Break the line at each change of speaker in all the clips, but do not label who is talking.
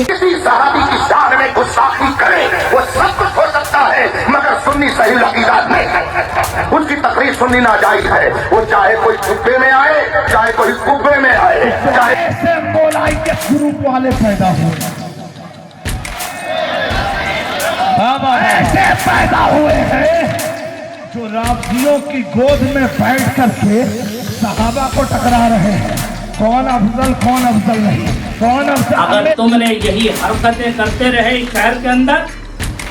किसी सहाबी की शान में गुस्ताखी करे वो सब कुछ हो सकता है मगर सुन्नी सही अकीदा नहीं है। उसकी तकरीर सुन्नी नाजायज है वो चाहे कोई कुब्बे में आए चाहे कोई कुब्बे में आए चाहे
ऐसे मौलाई के ग्रुप वाले पैदा हुए ऐसे पैदा हुए हैं जो राफियों की गोद में बैठ करके सहाबा को टकरा रहे हैं कौन अफजल नहीं कौन अफजल।
अगर तुमने यही हरकतें करते रहे शहर के अंदर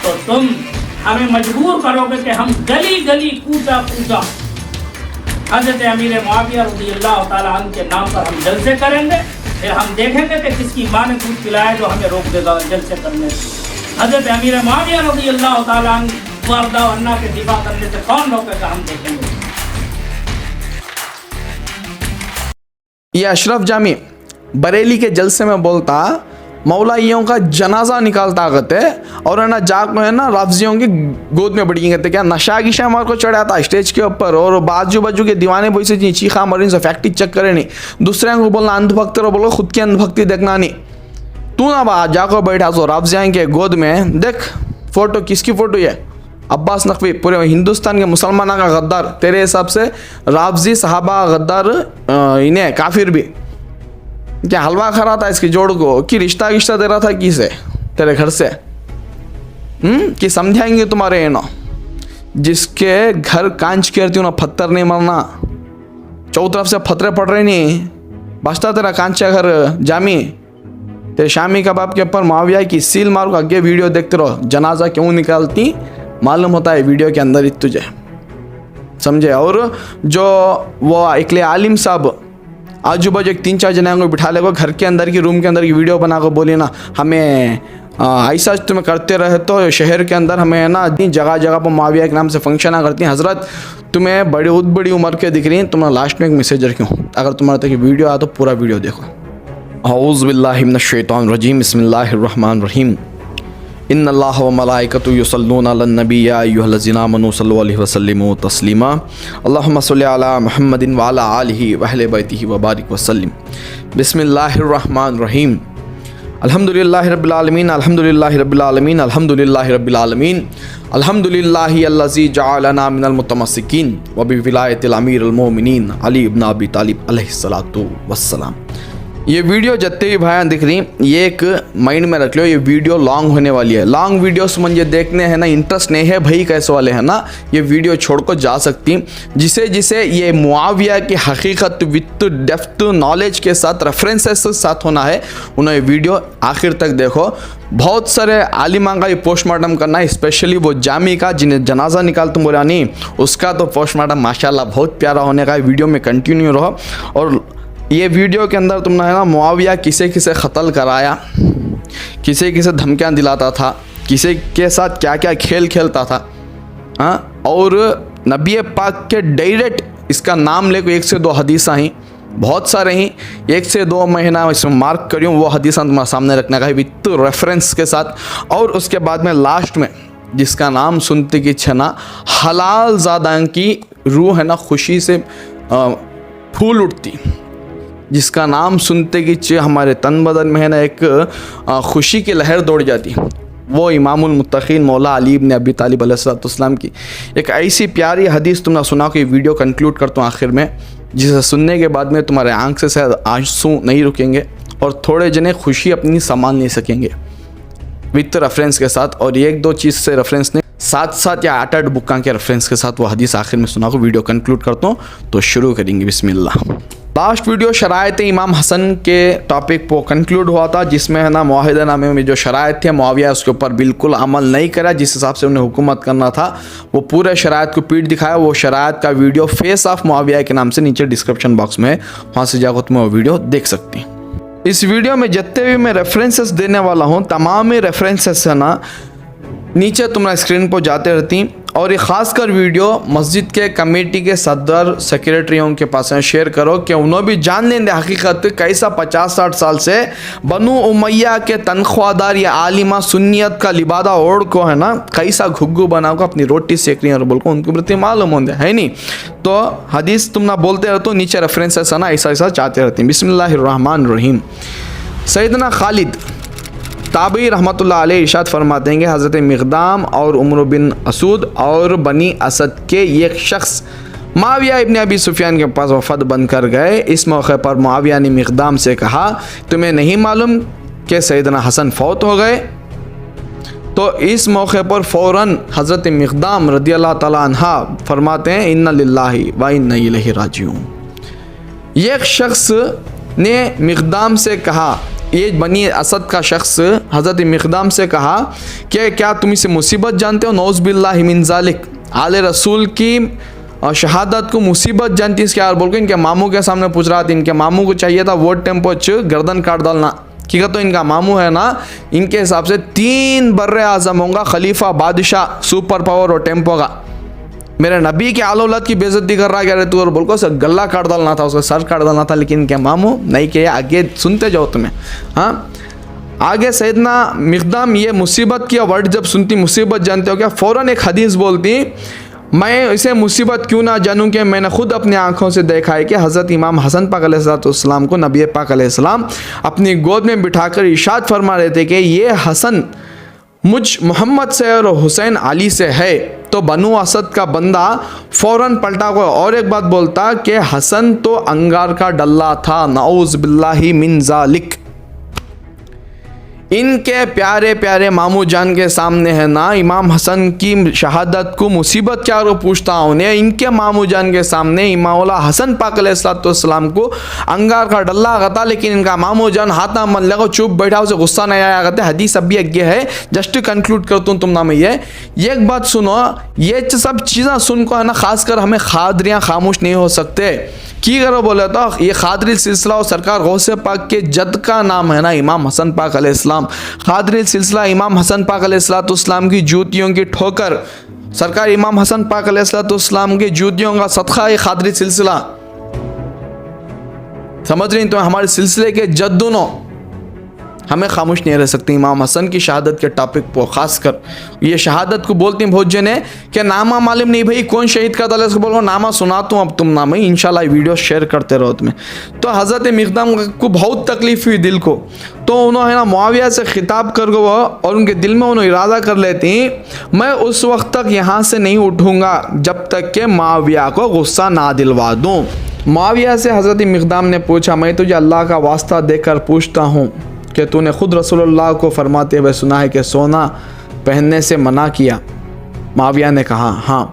तो तुम हमें मजबूर करोगे कि हम गली गली कूचा हजरत अमीर मुआविया रज़ियल्लाहु ताला अन्हु के नाम पर हम जलसे करेंगे फिर हम देखेंगे कि किसकी माँ ने दूध पिलाया जो हमें रोक देगा जलसे करने से। हजरत अमीर मुआविया रज़ियल्लाहु ताला अन्हु के दिफा करने से कौन रोकेगा हम देखेंगे।
ये अशरफ जामी बरेली के जलसे में बोलता मौलाइयों का जनाजा निकालता आगत है और है ना जाग में है ना राफजियों की गोद में बढ़ी कहते क्या नशा की हमारे को चढ़ा था स्टेज के ऊपर और बाजू बाजू के दीवाने बोई से चीखा मरीन से फैक्ट्री चेक करे नहीं दूसरे को बोलना अंधभक्त रो बोलो खुद की अंधभक्ति देखना नहीं तू ना बा जाको बैठा तो राफजियाँ के गोद में देख फोटो किसकी फोटो है अब्बास नकवी पूरे हिंदुस्तान के मुसलमानों का गद्दार तेरे हिसाब से राफजी सहाबा गद्दार इन्हें काफिर भी क्या हलवा खा रहा था इसकी जोड़ को कि रिश्ता दे रहा था किसे तेरे घर से कि समझाएंगे तुम्हारे ना जिसके घर कांच केरती हूँ ना पत्थर नहीं मरना चौ तरफ से पत्थरे पड़ रहे नहीं बचता तेरा कांचा घर जामी तेरे शामी कबाब के ऊपर मुआविया की सील मारो आगे वीडियो देखते रहो जनाजा क्यों निकालती मालूम होता है वीडियो के अंदर ही तुझे समझे। और जो वो अकेले आलिम साहब आजू बाजू एक 3-4 जने को बिठा लेगा घर के अंदर की रूम के अंदर की वीडियो बना कर बोली ना हमें ऐसा तुम्हें करते रहे तो शहर के अंदर हमें ना जगह जगह पर मुआविया के नाम से फंक्शन करती हैं। हजरत तुम्हें बड़ी उम्र के दिख रही हैं तुम्हें लास्ट में एक मैसेज रखी हूँ अगर तुम्हारे तक वीडियो आया तो पूरा वीडियो देखो। औज़ु बिल्लाहि मिनश शैतानिर रजीम बिस्मिल्लाहिर रहमानिर रहीम इन्नल्लाह व मलाइकतुहु युसल्लूना अलन नबी या अय्युहल्लज़ीना आमनू सल्लु अलैहि व सल्लिमू तस्लीमा अल्लाहुम्मा सल्लि अला मुहम्मदिन व अला आलिहि व अहलि बैतिहि व बारिक व सल्लिम बिस्मिल्लाहिर रहमानिर रहीम अल्हम्दुलिल्लाहि रब्बिल आलमीन अल्हम्दुलिल्लाहि रब्बिल आलमीन अल्हम्दुलिल्लाहि रब्बिल आलमीन अल्हम्दुलिल्लाहि अल्लज़ी जअलना मिनल मुतमस्सिकीन व बिविलायतिल अमीरिल मोमिनीन अली इब्न अबी तालिब अलैहिस्सलातु वस्सलाम। ये वीडियो जितने भी भाई दिख रही ये एक माइंड में रख लो ये वीडियो लॉन्ग होने वाली है। लॉन्ग वीडियोस मुझे देखने हैं ना इंटरेस्ट नहीं है भाई कैसे वाले हैं ना ये वीडियो छोड़ कर जा सकती जिसे जिसे ये मुआविया की हकीकत विथ डेप्थ नॉलेज के साथ रेफरेंसेस के साथ होना है उन्हें वीडियो आखिर तक देखो। बहुत सारे आलिमा का ये पोस्टमार्टम करना है स्पेशली वो जामी का जिन्हें जनाजा निकाल तुम बोला नहीं उसका तो पोस्टमार्टम माशाल्लाह बहुत प्यारा होने का वीडियो में कंटिन्यू रहो। और ये वीडियो के अंदर तुमने है ना मुआविया किसे किसे क़त्ल कराया किसे किसे धमकियाँ दिलाता था किसे के साथ क्या क्या खेल खेलता था हाँ और नबी पाक के डायरेक्ट इसका नाम ले 1 से 2 हदीसा ही बहुत सारे ही 1 से 2 महीना इसमें मार्क करियो वो हदीसा तुम्हारे सामने रखने का है विथ रेफरेंस के साथ। और उसके बाद में लास्ट में जिसका नाम सुनते की छना हलाल ज़ादा की रूह है ना खुशी से फूल उठती जिसका नाम सुनते कि हमारे तन बदन में है ना एक खुशी की लहर दौड़ जाती, वो इमामुल मुत्तकीन मौला अली इब्न अबी तालिब अलैहिस्सलाम की एक ऐसी प्यारी हदीस तुमने सुना कि वीडियो कंक्लूड करता हूँ आखिर में, जिसे सुनने के बाद में तुम्हारे आंख से शायद आंसू नहीं रुकेंगे और थोड़े जने खुशी अपनी संभाल नहीं सकेंगे विथ रेफरेंस के साथ। और एक दो चीज़ से रेफरेंस ने साथ साथ या 8 बुक्का के रेफरेंस के साथ वो हदीस आखिर में सुना को वीडियो कंक्लूड करता हूँ, तो शुरू करेंगे बिस्मिल्लाह। लास्ट वीडियो शरायत इमाम हसन के टॉपिक पर कंक्लूड हुआ था, जिसमें है ना मुआहिदा नामे में जो शरायत थे मुआविया उसके ऊपर बिल्कुल अमल नहीं करा, जिस हिसाब से उन्हें हुकूमत करना था वो पूरे शरायत को पीट दिखाया। वो शरायत का वीडियो फेस ऑफ मुआविया के नाम से नीचे डिस्क्रिप्शन बॉक्स में है, वहाँ से जाकर तुम वो वीडियो देख सकती हैं। इस वीडियो में जितने भी मैं रेफरेंसेस देने वाला हूँ तमाम ही रेफरेंसेस है ना नीचे तुम्हारा स्क्रीन पर जाते रहती, और ये ख़ासकर वीडियो मस्जिद के कमेटी के सदर सेक्रेटरियों के पास शेयर करो कि उन्होंने भी जान लेंगे हकीकत कैसा 50-60 साल से बनु उमैया के तनख्वाहदार या आलिमा सुन्नियत का लिबादा ओढ़ को है ना कैसा घुग्गू बना को अपनी रोटी सेक रही है और बोल को उनके प्रति मालूम होंगे है नहीं। तो हदीस तुम ना बोलते रहते हो, नीचे रेफरेंसेस है ना ऐसा ऐसा चाहते रहते हैं। बिस्मिल्लाहिर्रहमानिर्रहीम। सैयदना खालिद ताबी रहमतुल्लाह अलैह इरशाद फरमाते हैं कि हज़रत मिक़दाम और उमर बिन असूद और बनी असद के एक शख्स मुआविया इब्न अबी सुफियान के पास वफद बनकर गए। इस मौके पर मुआविया ने मिक़दाम से कहा, तुम्हें नहीं मालूम कि सैयदना हसन फौत हो गए? तो इस मौके पर फ़ौरन हज़रत मिक़दाम रदियल्लाहु तआला अन्हा फरमाते हैं, इन्ना लिल्लाहि व इन्ना इलैहि राजिऊन। एक शख्स ने मिक़दाम से कहा, ये बनी असद का शख्स हज़रत मिक़दाम से कहा कि क्या तुम इसे मुसीबत जानते हो? नौज़ बिल्लाहि मिन ज़ालिक। आले रसूल की शहादत को मुसीबत जानती है इसके यार बोल के इनके मामू के सामने पूछ रहा था। इनके मामू को चाहिए था वोट टेम्पो गर्दन काट डालना, ठीक है। तो इनका मामू है ना इनके हिसाब से 3 बर्रे आज़म होगा, खलीफा, बादशाह, सुपर पावर और टेम्पो का। मेरे नबी के आलौलत की बेइज्जती कर रहा क्या तू, और बोल को सर गला काट डालना था, उसका सर काट डालना था, लेकिन क्या मामू नहीं किया। आगे सुनते जाओ तुम्हें। हाँ, आगे सैयदना मिक़दाम ये मुसीबत की वर्ड जब सुनती, मुसीबत जानते हो क्या, फ़ौरन एक हदीस बोलती, मैं इसे मुसीबत क्यों ना जानूं कि मैंने खुद अपनी आंखों से देखा है कि हज़रत इमाम हसन पाक अलैहिस्सलाम को नबी पाक अलैहिस्सलाम अपनी गोद में बिठाकर इरशाद फरमा रहे थे कि ये हसन मुझ मोहम्मद से और हुसैन अली से है। तो बनु असद का बंदा फ़ौरन पलटा को और एक बात बोलता कि हसन तो अंगार का डल्ला था, नऊज़ बिल्लाहि मिन ज़ालिक। इनके प्यारे प्यारे मामू जान के सामने है ना इमाम हसन की शहादत को मुसीबत क्या रो पूछता उन्हें, इनके मामू जान के सामने इमामुल्लाह हसन पाक अलैहिस्सलाम को अंगार का डल्ला गता, लेकिन इनका मामू जान हाथा मन लगा चुप बैठा, उसे गुस्सा नहीं आया करते। हदीस अभी आगे है, जस्ट कंक्लूड करता हूँ तुम नाम ये एक बात सुनो, ये सब चीज़ें सुन को है ना खासकर हमें खादरियाँ खामोश नहीं हो सकते। की करो बोले तो ये खादरी सिलसिला और सरकार गौसे पाक के जद का नाम है ना इमाम हसन पाक अलैहिस्सलाम। खादरी सिलसिला इमाम हसन पाक अलैहिस्सलाम की जूतियों की ठोकर, सरकार इमाम हसन पाक अलैहिस्सलाम की जूतियों का सदका ये खादरी सिलसिला। समझ रही तो हमारे सिलसिले के जद दोनों हमें खामोश नहीं रह सकते इमाम हसन की शहादत के टॉपिक पर। खासकर ये शहादत को बोलते हैं बहुत जने कि नामा मालूम नहीं भाई कौन शहीद का था, बोलो नामा सुनाता हूँ अब तुम नाम ही इंशाल्लाह वीडियो शेयर करते रहो तुम्हें। तो हज़रत मिक़दाम को बहुत तकलीफ़ हुई दिल को, तो उन्होंने ना मुआविया से खिताब कर गो और उनके दिल में उन्होंने इरादा कर लेती, मैं उस वक्त तक यहाँ से नहीं उठूँगा जब तक कि मुआविया को गुस्सा ना दिलवा दूँ। मुआविया से हज़रत मिक़दाम ने पूछा, मैं तुझे अल्लाह का वास्ता देकर पूछता हूँ कि तूने खुद रसूलुल्लाह को फरमाते हुए सुना है कि सोना पहनने से मना किया? मुआविया ने कहा हाँ।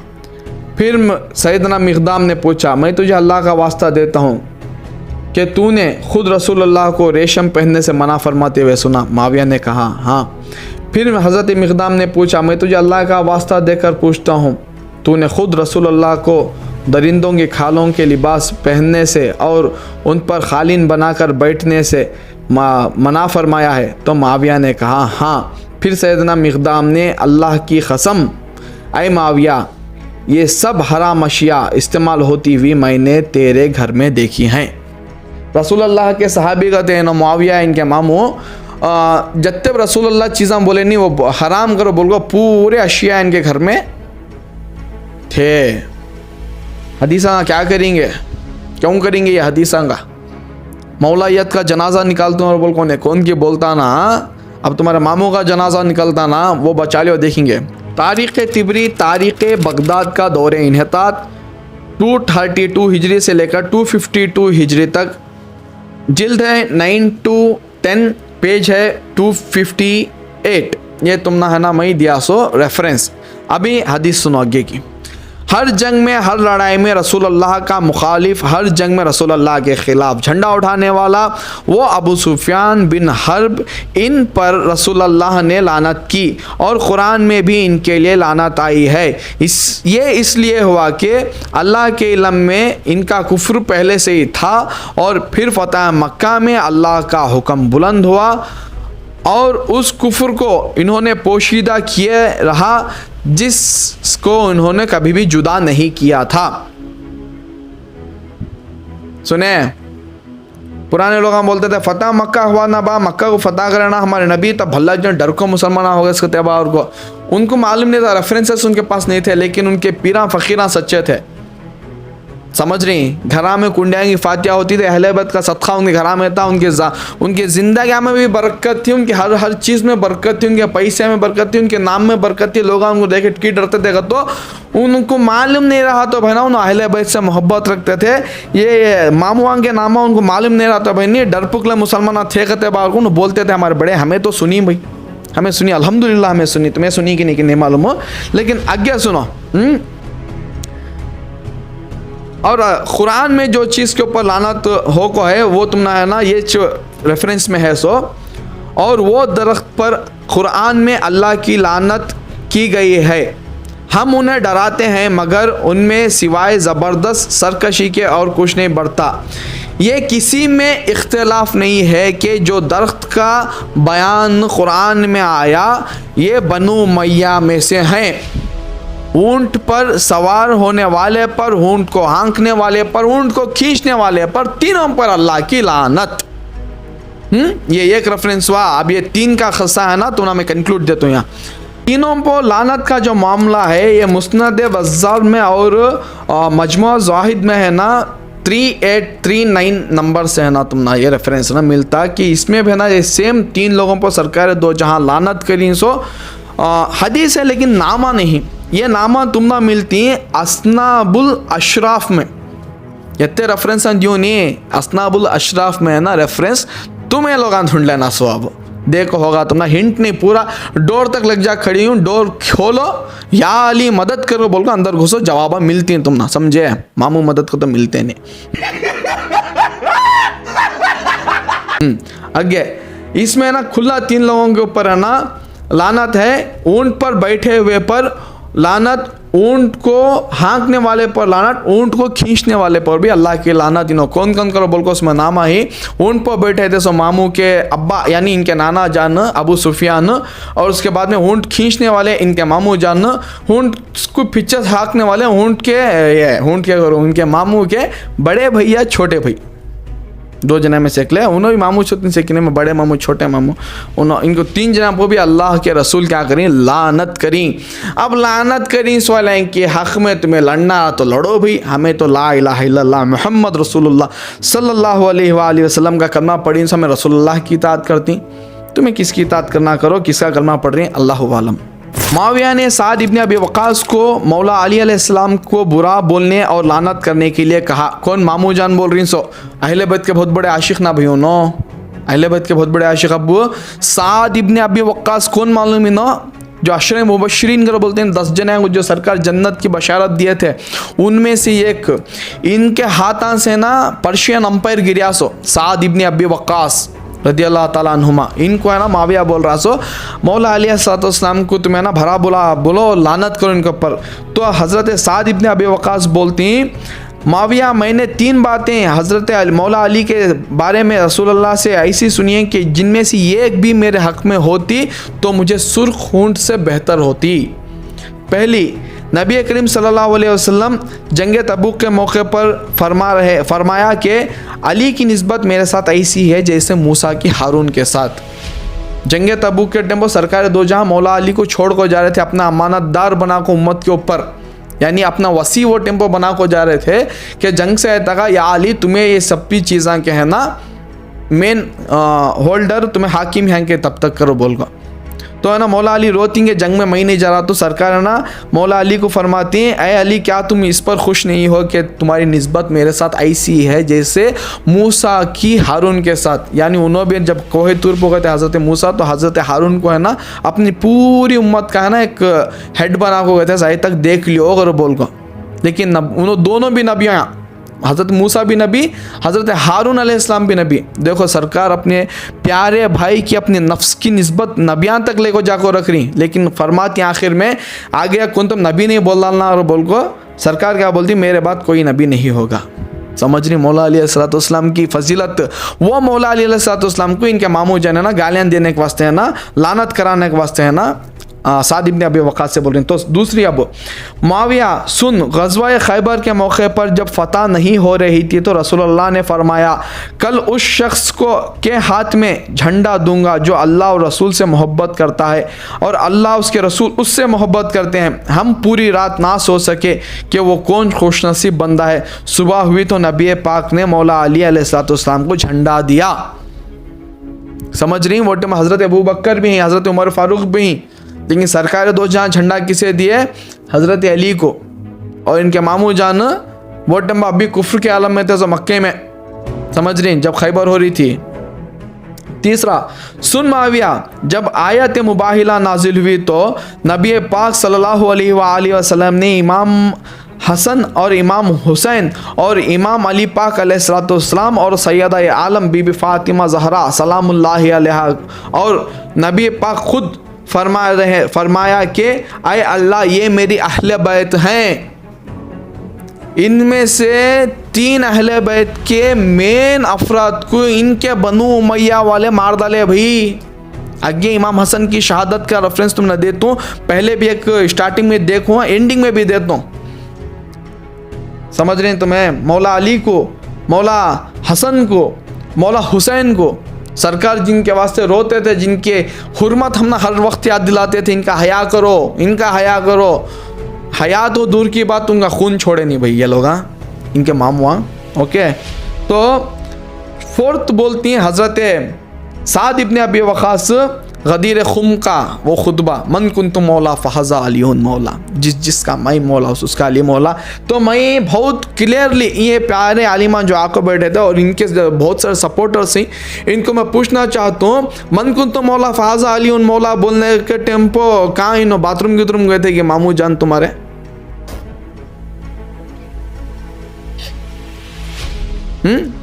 फिर सैयदना मिक़दाम ने पूछा, मैं तुझे अल्लाह का वास्ता देता हूँ कि तूने खुद रसूलुल्लाह को रेशम पहनने से मना फरमाते हुए सुना? मुआविया ने कहा हाँ। फिर हज़रत मिक़दाम ने पूछा, मैं तुझे अल्लाह का वास्ता देकर पूछता हूँ, तूने खुद रसूलुल्लाह को दरिंदों की खालों के लिबास पहनने से और उन पर खालिन बनाकर बैठने से मना फरमाया है? तो मुआविया ने कहा हाँ। फिर सैयदना मिक़दाम ने अल्लाह की कसम, ऐ मुआविया ये सब हराम अशिया इस्तेमाल होती हुई मैंने तेरे घर में देखी हैं। रसूलुल्लाह के सहाबी कहते हैं ना मुआविया इनके मामू जब रसूलुल्लाह चीज़ें बोले नहीं वो हराम करो बोल को पूरे अशिया इनके घर में थे। हदीसा क्या करेंगे, क्यों करेंगे ये हदीसा का? मौलाइयत का जनाजा निकालते हैं और बोल कौन की बोलता ना अब तुम्हारे मामू का जनाजा निकलता ना वो बचा लियो देखेंगे। तारीख़ तिबरी तारीख़ बगदाद का दौर इन्हतात 232 हिजरी से लेकर 252 हिजरी तक, जिल्द है 9 to 10, पेज है 258। ये तुम ना है ना मैं दिया सो रेफरेंस। अभी हदीस सुनो आगे की। हर जंग में हर लड़ाई में रसूल अल्लाह का मुखालिफ, हर जंग में रसूल अल्लाह के ख़िलाफ़ झंडा उठाने वाला वो अबू सुफियान बिन हर्ब, इन पर रसूल अल्लाह ने लानत की और कुरान में भी इनके लिए लानत आई है। ये इसलिए हुआ कि अल्लाह के इल्म में इनका कुफ्र पहले से ही था और फिर फ़तह मक्का में अल्लाह का हुक्म बुलंद हुआ और उस कुफ्र को इन्होंने पोशीदा किए रहा जिसको इन्होंने कभी भी जुदा नहीं किया था। सुने, पुराने लोग हम बोलते थे फतेह मक्का हुआ ना बा, मक्का को फतेह करना हमारे नबी, तब भल्ला जो डर को मुसलमान हो गए इसके तबा और को उनको मालूम नहीं था, रेफरेंसेस उनके पास नहीं थे, लेकिन उनके पीरा फ़कीरा सच्चे थे। समझ रही, घरा में कुंडिया की फातिया होती थी, अहले बैत का सदका उनके घरा में था, उनके ज़िंदगी में भी बरकत थी, उनकी हर चीज़ में बरकत थी, उनके पैसे में बरकत थी, उनके नाम में बरकत थी। लोग उनको देखे की डरते थे तो उनको मालूम नहीं रहा तो भाई ना उन अहले बैत से मोहब्बत रखते थे। ये मामुआ के नामा उनको मालूम नहीं रहा तो भाई नहीं डरपुकले मुसलमान थे कहते बार को बोलते थे हमारे बड़े हमें तो सुनी भाई, हमें सुनी अल्हम्दुलिल्लाह हमें सुनी, तुम्हें सुनी कि नहीं मालूम हो, लेकिन आगे सुनो। और कुरान में जो चीज़ के ऊपर लानत हो को है वो तुम ना है ना ये रेफरेंस में है सो, और वो दरख्त पर कुरान में अल्लाह की लानत की गई है। हम उन्हें डराते हैं मगर उनमें सिवाय ज़बरदस्त सरकशी के और कुछ नहीं बढ़ता। ये किसी में इख्तिलाफ नहीं है कि जो दरख्त का बयान कुरान में आया ये बनु मैया में से हैं। ऊंट पर सवार होने वाले पर, ऊंट को हाँकने वाले पर, ऊंट को खींचने वाले पर, तीनों पर अल्लाह की लानत। ये एक रेफरेंस हुआ। अब ये तीन का खस्सा है ना तो ना मैं कंक्लूड देता हूँ यहाँ। तीनों पर लानत का जो मामला है ये मुस्नद बज़्ज़ार में और मजमू ज़ाहिद में है ना 3839 नंबर से है ना तुम ना ये रेफरेंस ना मिलता कि इसमें भी है ना ये सेम तीन लोगों पर सरकार दो जहाँ लानत करी सो हदीस है, लेकिन नामा नहीं। ये नामा तुम ना मिलती हैं असनाबुल अशराफ में। इतने रेफरेंस जो नहीं असनाबुल अशराफ में है ना रेफरेंस, तुम्हें लोग ढूंढ लेना सो। अब देखो होगा तुम ना हिंट नहीं, पूरा डोर तक लग जा खड़ी हूँ, डोर खोलो या अली मदद करो बोल को अंदर घुसो, जवाब मिलती हैं तुम ना, समझे। मामू मदद को तो मिलते नहीं। आगे इसमें ना खुला तीन लोगों के ऊपर है ना लानत है। ऊंट पर बैठे हुए पर लानत, ऊंट को हाँकने वाले पर लानत, ऊंट को खींचने वाले पर भी अल्लाह की लानत। इन्हों कौन कौन करो बोल को उसमें नामा ही। ऊंट पर बैठे थे सो मामू के अब्बा यानी इनके नाना जान अबू सुफियान, और उसके बाद में ऊंट खींचने वाले इनके मामू जान, ऊंट को पीछे हाँकने वाले ऊंट के करो उनके मामू के बड़े भैया छोटे भाई, दो जना में सेकले उन्होंने भी मामू छोटे सेकने में बड़े मामू छोटे मामू, उन्होंने इनको तीन जना को भी अल्लाह के रसूल क्या करें लानत करी। अब लानत करी सवाल है कि हक़ में तुम्हें लड़ना तो लड़ो भाई, हमें तो ला इलाहा इल्लल्लाह मुहम्मद रसूलुल्लाह सल्लल्लाहु अलैहि वसल्लम का कलमा पढ़ी सो हमें रसूलुल्लाह की इताअत करती। तुम्हें किसकी इताअत करना करो, किसका कलमा पढ़ रही अल्लाहु आलम। मुआविया ने साद इब्न अबी वक़ास को मौला अली अलैहिस्सलाम को बुरा बोलने और लानत करने के लिए कहा। कौन मामू जान बोल रही सो अहले बैत के बहुत बड़े आशिक ना भैया नो, अहले बैत के बहुत बड़े आशिक अबू साद इब्न अबी वक़ास कौन मालूम ही नो, जो अशरे मुबश्शिरीन कर बोलते हैं 10 जने जो सरकार जन्नत की बशारत दिए थे उनमें से एक, इनके हाथों से ना पर्शियन अंपायर गिरा सो साद इब्न अबी वक़ास रदियल्लाहु ताला अन्हुमा। इनको है ना माविया बोल रहा सो मौला अली अलैहिस्सलाम को तुम्हें ना भरा बोलो लानत करो इनके ऊपर। तो हज़रत साद इब्न अबी वक़ास बोलती माविया मैंने 3 बातें हज़रत मौला अली के बारे में रसूलुल्लाह से ऐसी सुनी है कि जिनमें से एक भी मेरे हक़ में होती तो मुझे सुर्ख ऊंट से बेहतर होती। पहली, नबी करीम सल्लल्लाहु अलैहि वसल्लम जंग तबूक के मौके पर फरमाया कि अली की निस्बत मेरे साथ ऐसी है जैसे मूसा की हारून के साथ। जंग तबूक के टेम्पो सरकार दो जहां मौला अली को छोड़ को जा रहे थे अपना अमानतदार बना को उम्मत के ऊपर, यानी अपना वसी वो टेम्पो बना को जा रहे थे कि जंग से तका या अली तुम्हें ये सब भी चीज़ें के है ना मेन होल्डर तुम्हें हाकिम हैं कि तब तक करो बोल को। तो है ना मौला अली रोती हैं जंग में मैं नहीं जा रहा। तो सरकार है ना मौला अली को फरमाती हैं, ऐ अली क्या तुम इस पर खुश नहीं हो कि तुम्हारी निस्बत मेरे साथ ऐसी है जैसे मूसा की हारून के साथ। यानी उन्होंने भी जब कोहे तूर पर गए थे हज़रत मूसा, तो हज़रत हारून को है ना अपनी पूरी उम्मत का है ना एक हेड बना को गए थे, सही तक देख लियो अगर बोल को। लेकिन उन्होंने दोनों भी नबियाँ, हज़रत मूसा भी नबी, हज़रत हारून अलैहिस्सलाम भी नबी। देखो सरकार अपने प्यारे भाई की अपनी नफ्स की निस्बत नबियाँ तक ले को जाकर रख रही, लेकिन फरमाती आखिर में आगे कौन तुम नबी नहीं बोल डालना और बोल को सरकार क्या बोलती, मेरे बाद कोई नबी नहीं होगा। समझ रही मौला अली अलैहिस्सलाम की फजीलत। वो मौला अली अलैहिस्सलाम को इनके मामू जन है ना गालियाँ देने के वास्ते है ना, लानत कराने के वास्ते है ना साद इब्न अबी वक़ास से बोल रहे हैं। तो दूसरी, अब मुआविया सुन, ग़ज़वा खैबर के मौके पर जब फतह नहीं हो रही थी तो रसूलुल्लाह ने फरमाया, कल उस शख्स को के हाथ में झंडा दूंगा जो अल्लाह और रसूल से मोहब्बत करता है और अल्लाह उसके रसूल उससे मोहब्बत करते हैं। हम पूरी रात ना सो सके कि वो कौन खुशनसीब बंदा है। सुबह हुई तो नबी पाक ने मौला अली अलैहिस्सलाम को झंडा दिया। समझ रही वो टाइम हज़रत अबू बकर भी हैं, हज़रत उमर फारूक भी हैं, लेकिन सरकार दो जहाँ झंडा किसे दिए, हज़रत अली को। और इनके मामू जान वो टाइम अभी कुफ्र के आलम में थे, तो मक्के में, समझ रही जब खैबर हो रही थी। तीसरा, सुन मुआविया, जब आयत मुबाहिला नाजिल हुई तो नबी पाक सल्लल्लाहु अलैहि वसल्लम ने इमाम हसन और इमाम हुसैन और इमाम अली पाक अलैहिस्सलाम और सैयदा आलम बीबी फातिमा ज़हरा सलामुल्लाहि अलैहा और नबी पाक खुद फरमाया कि आए अल्लाह ये मेरी अहले बैत हैं, इनमें से 3 अहले बैत के मेन अफराद को इनके बनु उमैया वाले मार डाले भाई। आगे इमाम हसन की शहादत का रेफरेंस तुमने देता हूँ, पहले भी एक स्टार्टिंग में देखो, एंडिंग में भी देता हूँ। समझ रहे हैं तुम्हें, मौला अली को, मौला हसन को, मौला हुसैन को सरकार जिनके वास्ते रोते थे, जिनके हुर्मत हम हर वक्त याद दिलाते थे, इनका हया करो, इनका हया करो। हया तो दूर की बात, उनका खून छोड़े नहीं भैया लोग, इनके मामुआ। ओके, तो फोर्थ बोलती हैं हज़रत साद इब्न अबी वक़ास गदीर खुम का वो खुतबा, मन कुन्तु मौला फ़हज़ा अलीउन मौला, जिसका मैं मौला उसका अली मौला। तो मैं बहुत क्लियरली ये प्यारे आलिमा जो आको बैठे थे और इनके बहुत सारे सपोर्टर्स हैं, इनको मैं पूछना चाहता हूँ, मन कुन्तु मौला फ़हज़ा अलीउन मौला बोलने के टेम्पो कहाँ इन बाथरूम गए थे कि मामू जान तुम्हारे?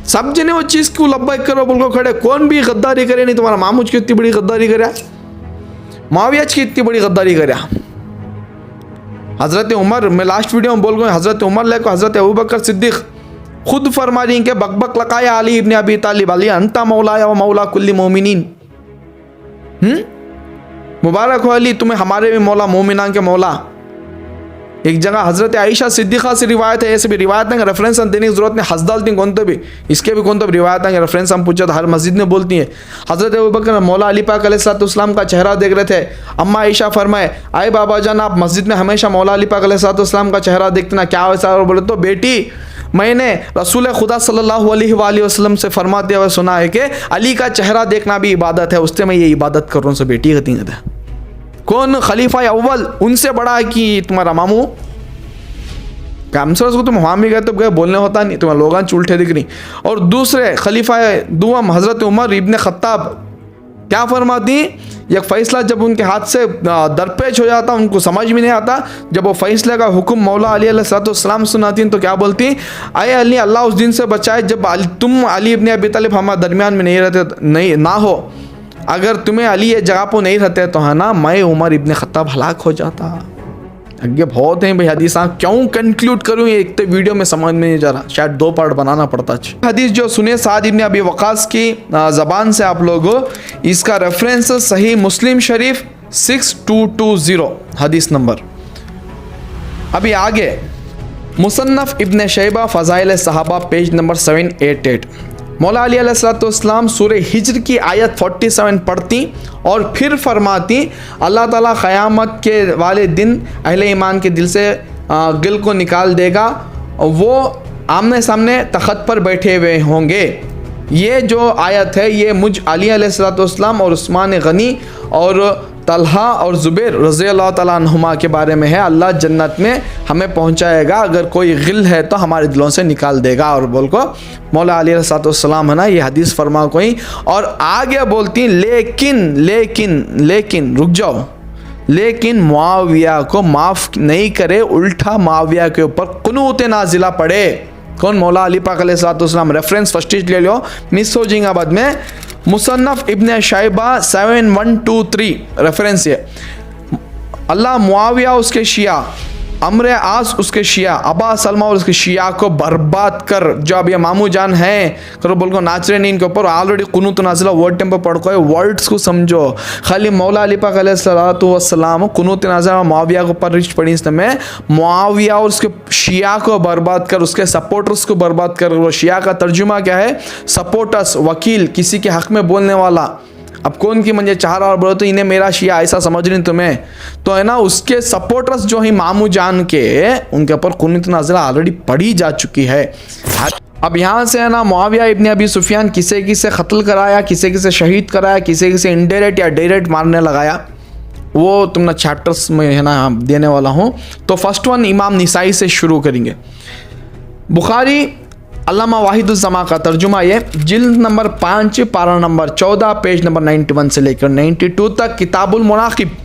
सब जने वो चीज को लब्बैक करो बोल को खड़े, कौन भी गद्दारी करे नहीं, तुम्हारा मामूज की इतनी बड़ी गद्दारी करे, मुआविया की इतनी बड़ी गद्दारी करे। हजरत उमर, मैं लास्ट वीडियो में बोल गया, हजरत उमर लेको हजरत अबू बकर सिद्दीक खुद फरमा रही कि बकबक लकाया अली इब्न अबी तालिब अली अंता मौलाया व मौला कुल्ली मोमिनीन। मुबारक हो अली, तुम्हें हमारे भी मौला, मोमिनान के मौला। एक जगह हज़रत आयशा सिद्दीक़ा से रिवायत है, ऐसे भी रिवायत है, रेफरेंस हम देने की जरूरत नहीं, हसदाल थी कौन तो भी, इसके भी कौन तो रिवायत है, रेफरेंस हम पूछा तो हर मस्जिद में बोलती है। हज़रत अबू बकर मौला अली पाक अलैहिस्सलाम का चेहरा देख रहे थे, अम्मा आयशा फरमाए, आए बाबा जान आप मस्जिद में हमेशा मौला अली पाक अलैहिस्सलाम का चेहरा देखते ना, क्या वैसा? और बोले तो बेटी मैंने रसूल खुदा सल्लल्लाहु अलैहि वसल्लम से फरमाते हुए सुना है कि अली का चेहरा देखना भी इबादत है, उससे मैं ये इबादत कर रहा हूँ। बेटी कहती है कौन खलीफा अव्वल उनसे बड़ा कि तुम्हारा मामू? कामसरस को तुम वहाँ भी गए तो गए बोलने होता नहीं, तुम्हारे लोग चुलठे दिख रही। और दूसरे खलीफा दुआम हज़रत उमर इब्न खत्ताब क्या फरमाती, एक फ़ैसला जब उनके हाथ से दरपेश हो जाता, उनको समझ में नहीं आता, जब वो फ़ैसले का हुक्म मौला अली अलैहिस्सलाम सुनाती तो क्या बोलती, आए अली अल्लाह उस दिन से बचाए जब तुम अली इब्न अबी तालिब हमारे दरमियान में नहीं रहते, नहीं ना हो, अगर तुम्हें अली ये जगह पर नहीं रहते तो है ना मैं उमर इब्न खत्ताब हलाक हो जाता। आगे बहुत हैं भाई हदीस, क्यों कंक्लूड करूँ ये एक तो वीडियो में समझ में नहीं जा रहा, शायद 2 पार्ट बनाना पड़ता। हदीस जो सुने साद इब्न अबी वक़ास की ज़बान से आप लोग, इसका रेफरेंस सही मुस्लिम शरीफ 6220 हदीस नंबर। अभी आगे मुसन्नफ़ इब्न शैबा फ़ज़ाइल सहाबा पेज नंबर 788, मौला अली अलैहिस्सलाम सूरह हिज्र की आयत 47 पढ़ती और फिर फरमाती, अल्लाह ताला क़यामत के वाले दिन अहले ईमान के दिल से गिल को निकाल देगा, वो आमने सामने तख़त पर बैठे हुए होंगे, ये जो आयत है ये मुझ अली अलैहिस्सलाम और उस्मान गनी और तलहा और ज़ुबैर रज़ी अल्लाह तआला अन्हुमा के बारे में है। अल्लाह जन्नत में हमें पहुंचाएगा, अगर कोई गिल है तो हमारे दिलों से निकाल देगा। और बोल को मौला अली अलैहिस्सलाम है ना, ये हदीस फरमा कोई। और आगे बोलती लेकिन लेकिन लेकिन रुक जाओ, लेकिन मुआविया को माफ़ नहीं करे, उल्टा मुआविया के ऊपर कुनूत नाजिला पड़े। कौन? मौला अली पाक अलैहिस्सलाम। रेफरेंस फर्स्ट चीज ले लो, मिस हो जाएगा बाद में। मुसन्नफ इब्न शैबा 7123 रेफरेंस है। अल्लाह मुआविया उसके शिया, अम्र आस उसके शिया, अबा सलमा और उसके शिया को बर्बाद कर। जो अब ये मामू जान है करो बोल को नाच रहे नहीं इनके ऊपर, ऑलरेडी कुनूत नाज़िला वर्ड टेम्पर पढ़ को है, वर्ड्स को समझो। खाली मौला अली पाक अलैहिस्सलाम कुनूत नाज़िला मुआविया को पर रिच पड़ी इसमें, मुआविया और उसके शिया को बर्बाद कर, उसके सपोर्टर्स को बर्बाद कर। वो शिया का तर्जुमा क्या है? सपोर्टर्स, वकील, किसी के हक में बोलने वाला। अब कौन की मुझे चाह रहा और बोलो तो इन्हें मेरा शिया ऐसा समझ रही तुम्हें, तो है ना उसके सपोर्टर्स जो ही मामू जान के उनके ऊपर कुनूत नाज़िला ऑलरेडी पड़ी जा चुकी है। अब यहाँ से है ना मुआविया इब्न अबी सुफियान किसे किसे कत्ल कराया, किसे किसे शहीद कराया, किसे किसे इनडायरेक्ट या डायरेक्ट मारने लगाया, वो तुमने चैप्टर्स में है ना देने वाला हूँ। तो फर्स्ट वन इमाम निसाई से शुरू करेंगे। बुखारी अल्लामा वाहिदुज़्ज़मा का तर्जुमा ये जिल्द नंबर 5 पारा नंबर 14 पेज नंबर 91 से लेकर 92 तक, किताबुल मुनाकिब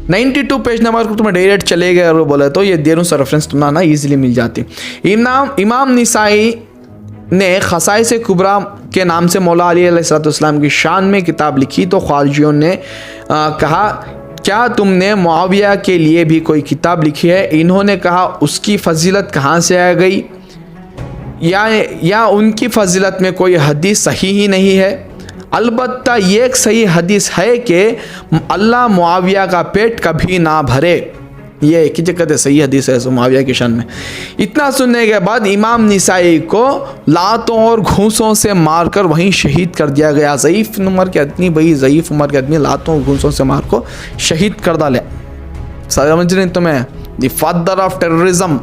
92 पेज नंबर को तुम्हें डायरेक्ट चले गए और बोले तो ये देरों से रेफरेंस तुम्हें ना ईजिली मिल जाती। इमाम निसाई ने खसाइस कुबरा के नाम से मौला अली अलैहिस्सलाम की शान में किताब लिखी। तो ख्वारिजियों ने कहा क्या तुमने मुआविया के लिए भी कोई किताब लिखी है? इन्होंने कहा उसकी फजीलत कहाँ से आ गई, या उनकी फजीलत में कोई हदीस सही ही नहीं है। अलबत्ता ये एक सही हदीस है कि अल्लाह मुआविया का पेट कभी ना भरे। ये कि कहते सही हदीस है मुआविया की शान में। इतना सुनने के बाद इमाम निसाई को लातों और घूंसों से मारकर वहीं शहीद कर दिया गया। ज़ईफ़ उम्र के आदमी, भाई ज़ईफ़ उम्र के आदमी लातों और घूंसों से मार को शहीद कर डाले। समझ रहे तुम्हें? The father of terrorism,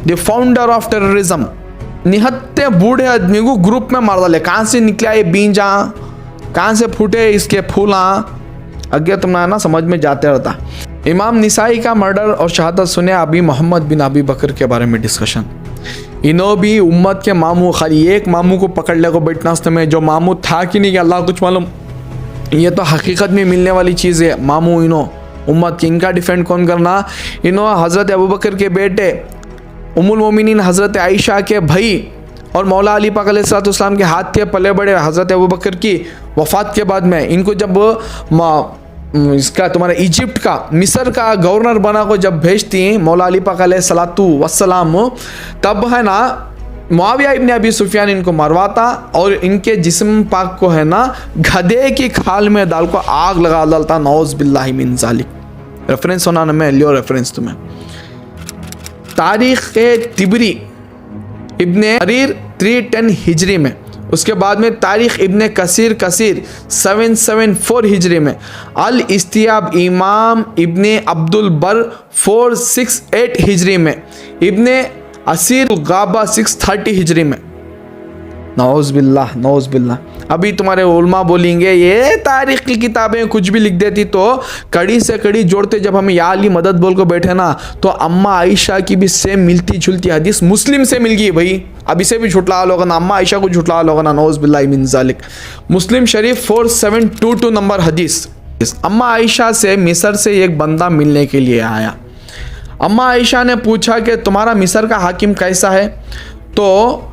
the founder of terrorism, निहत्ते बूढ़े आदमी को ग्रुप में मार डाले। कहाँ से निकला ये बीजा, कहाँ से फूटे इसके फूला, आगे तुमने ना समझ में जाते रहता। इमाम निसाई का मर्डर और शहादत सुने अभी मोहम्मद बिन अबी बकर के बारे में डिस्कशन। इन्हों भी उम्मत के मामू, खाली एक मामू को पकड़ ले को बैठना में, जो मामू था कि नहीं कि अल्लाह कुछ मालूम, ये तो हकीकत में मिलने वाली चीज़ है। मामू इन्हों उम्मत की, इनका डिफेंड कौन करना? इन्हों हज़रत अबू बकर के बेटे, उम्मुल मोमिनीन हज़रत आयशा के भाई और मौला अली पाक अलैहिस्सलाम के हाथ के पले बड़े हज़रत अबू बकर की वफ़ात के बाद में इनको जब इसका तुम्हारा इजिप्ट का, मिस्र का गवर्नर बना को जब भेजती मौला अली पाक अलैहिस्सलाम, तब है ना मुआविया इब्न अबी सुफियान इनको मरवाता और इनके जिस्म पाक को है ना गधे की खाल में डाल को आग लगा डालता। नौज़ बिल्लाहि मिन ज़ालिक। रेफरेंस होना ना, मैं लियो रेफरेंस तुम्हें। तारीख़ तिबरी इब्ने करीर 310 हिजरी में, उसके बाद में तारीख़ इब्ने कसीर 774 हिजरी में, अल इस्तियाब इमाम इब्ने अब्दुल बर 468 हिजरी में, इब्ने असीर गाबा 630 हिजरी में। नौज़ बिल्लाह, नौज़ बिल्लाह। अभी तुम्हारे उलमा बोलेंगे ये तारीख़ की किताबें कुछ भी लिख देती, तो कड़ी से कड़ी जोड़ते जब हम या अली मदद बोल को बैठे ना, तो अम्मा आयशा की भी सेम मिलती जुलती हदीस मुस्लिम से मिल गई भाई। अब इसे भी झुटला लोगे ना, अम्मा आयशा को झुटला लोगे ना, नौज़ बिल्लाहि मिन ज़ालिक। मुस्लिम शरीफ 4722 नंबर हदीस। अम्मा आयशा से मिस्र से एक बंदा मिलने के लिए आया। अम्मा आयशा ने पूछा कि तुम्हारा मिस्र का हाकिम कैसा है? तो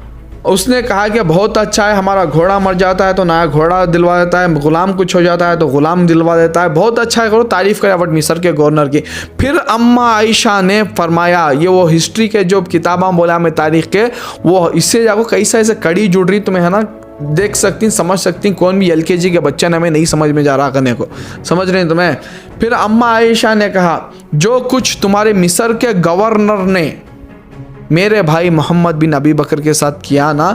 उसने कहा कि बहुत अच्छा है, हमारा घोड़ा मर जाता है तो नया घोड़ा दिलवा देता है, गुलाम कुछ हो जाता है तो गुलाम दिलवा देता है, बहुत अच्छा है, करो तारीफ़ करे बट मिस्र के गवर्नर की। फिर अम्मा आयशा ने फरमाया, ये वो हिस्ट्री के जो किताबा बोला मैं तारीख़ के, वो इससे जाको कैसा ऐसे कड़ी जुड़ रही तुम्हें है ना, देख सकती समझ सकती। कौन भी LKG के बच्चे ने हमें नहीं समझ में जा रहा करने को, समझ रहे हैं तुम्हें? फिर अम्मा आयशा ने कहा जो कुछ तुम्हारे मिस्र के गवर्नर ने मेरे भाई मोहम्मद बिन अबी बकर के साथ किया ना,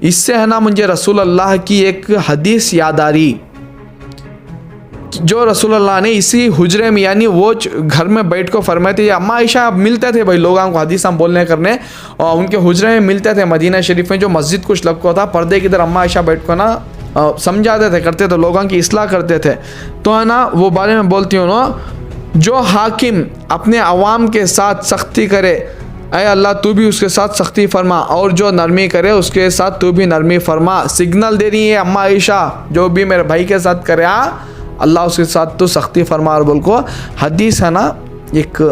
इससे है ना मुझे रसूल अल्लाह की एक हदीस याद आ रही। जो रसूलुल्लाह ने इसी हुजरे में यानी वो घर में बैठ को फरमाए थे। अम्मा आयशा मिलते थे भाई लोगों को हदीस हम बोलने करने, और उनके हुजरे में मिलते थे मदीना शरीफ में, जो मस्जिद कुछ लगता था, पर्दे की तरह अम्मा आयशा बैठ को ना समझाते थे, करते थे, लोगों की इस्लाह करते थे। तो है ना वो बारे में बोलती हूँ ना, जो हाकिम अपने अवाम के साथ सख्ती करे, अय अल्लाह तू भी उसके साथ सख्ती फरमा, और जो नरमी करे उसके साथ तू भी नरमी फरमा। सिग्नल दे रही है अम्मा आयशा, जो भी मेरे भाई के साथ करे अल्लाह उसके साथ तो सख्ती फरमा। और बोल को हदीस है ना एक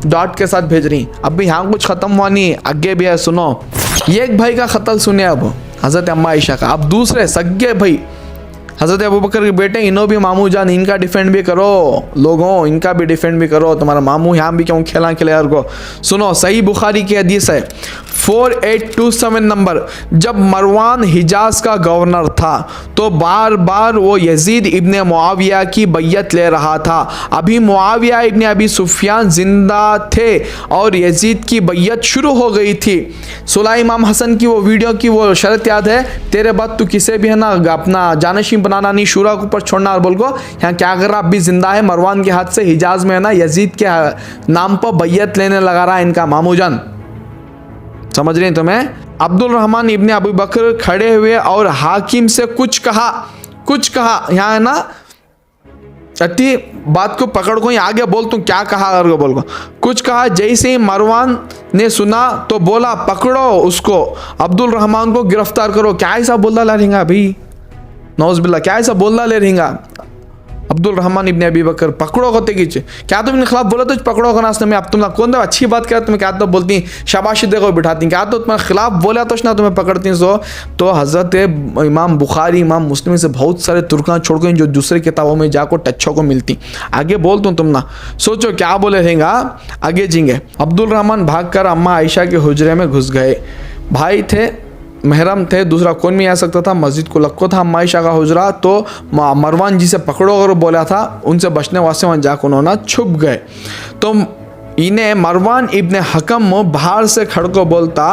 डॉट के साथ भेज रही। अब भी यहाँ कुछ ख़त्म हुआ नहीं, आगे भी है, सुनो। ये एक भाई का क़त्ल सुने अब हज़रत अम्मा आयशा का। अब दूसरे सगे भाई हज़रत अबू बकर के बेटे, इन्हों भी मामू जान, इनका डिफेंड भी करो लोगों, इनका भी डिफेंड भी करो। तुम्हारा मामू यहाँ भी क्यों खेला यार को। सुनो, सही बुखारी की हदीस है 4827 नंबर। जब मरवान हिजाज का गवर्नर था तो बार बार वो यजीद इब्ने मुआविया की बैयत ले रहा था। अभी मुआविया इब्ने अबी सुफियान जिंदा थे और यजीद की बैयत शुरू हो गई थी। सुलह इमाम हसन की वो वीडियो की वो शर्त याद है, तेरे बाद तू किसे भी है ना अपना जानशीन बनाना नहीं, शूरा के ऊपर छोड़ना। और बोल को यहाँ क्या कर रहा, अभी जिंदा है, मरवान के हाथ से हिजाज में है ना यजीद के नाम पर बैयत लेने लगा रहा है इनका मामू जान। समझ रहे हैं तुम्हें। अब्दुल रहमान इब्ने अबू बकर खड़े हुए और हाकिम से कुछ कहा। यहाँ है ना अति बात को पकड़ को आगे बोल, तू क्या कहा अगर बोल को कुछ कहा। जैसे ही मरवान ने सुना तो बोला पकड़ो उसको, अब्दुल रहमान को गिरफ्तार करो। क्या ऐसा बोलना ले रहेगा अभी, नौज़बिल्ला, क्या ऐसा बोलना ले रहेगा। अब्दुल रहमान इब्ने अबी बकर पकड़ो को तेगी, क्या तुम इनके खिलाफ बोला तो पकड़ो को नाश्ते में। अब तुम कौन दो अच्छी बात क्या तुम्हें क्या तो बोलती शाबाशी देखो बिठाती, क्या तो तुम्हारे खिलाफ बोला तो ना तुम्हें पकड़ती सो। तो हज़रत इमाम बुखारी इमाम मुस्लिम से बहुत सारे तुर्कान छोड़ गई जो दूसरी किताबों में जाकर टच्छों को मिलती। आगे बोल तुम ना सोचो क्या बोले रहेगा, आगे जींगे। अब्दुल रहमान भाग कर अम्मा आयशा के हुजरे में घुस गए। भाई थे, महरम थे, दूसरा कौन भी आ सकता था, मस्जिद को लक्को था अम्मा आयशा का हुजरा। तो मरवान जी से पकड़ो और बोला था, उनसे बचने वास्ते वहाँ जाकर उन्होंने छुप गए। तो इन्हें मरवान इब्ने हकम बाहर से खड़ को बोलता,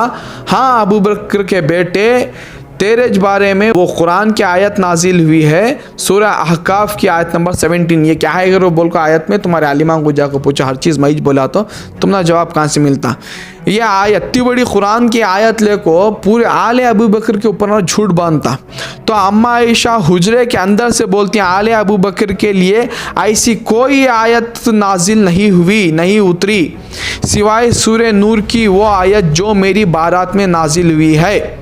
हाँ अबू बकर के बेटे, तेरे बारे में वो कुरान की आयत नाजिल हुई है, सूरह अहकाफ की आयत नंबर 17। ये क्या है अगर वो बोल को आयत में तुम्हारे आलिमा को जाकर पूछा, हर चीज़ मैं बोला तो तुम्हारा जवाब कहाँ से मिलता। ये आयत इतनी बड़ी कुरान की आयत ले को पूरे आले अबू बकर के ऊपर झूठ बांधता। तो अम्मा आयशा हुजरे के अंदर से बोलती हैं, आले अबू बकर के लिए ऐसी कोई आयत नाजिल नहीं हुई, नहीं उतरी, सिवाय सूरह नूर की वो आयत जो मेरी बारात में नाजिल हुई है।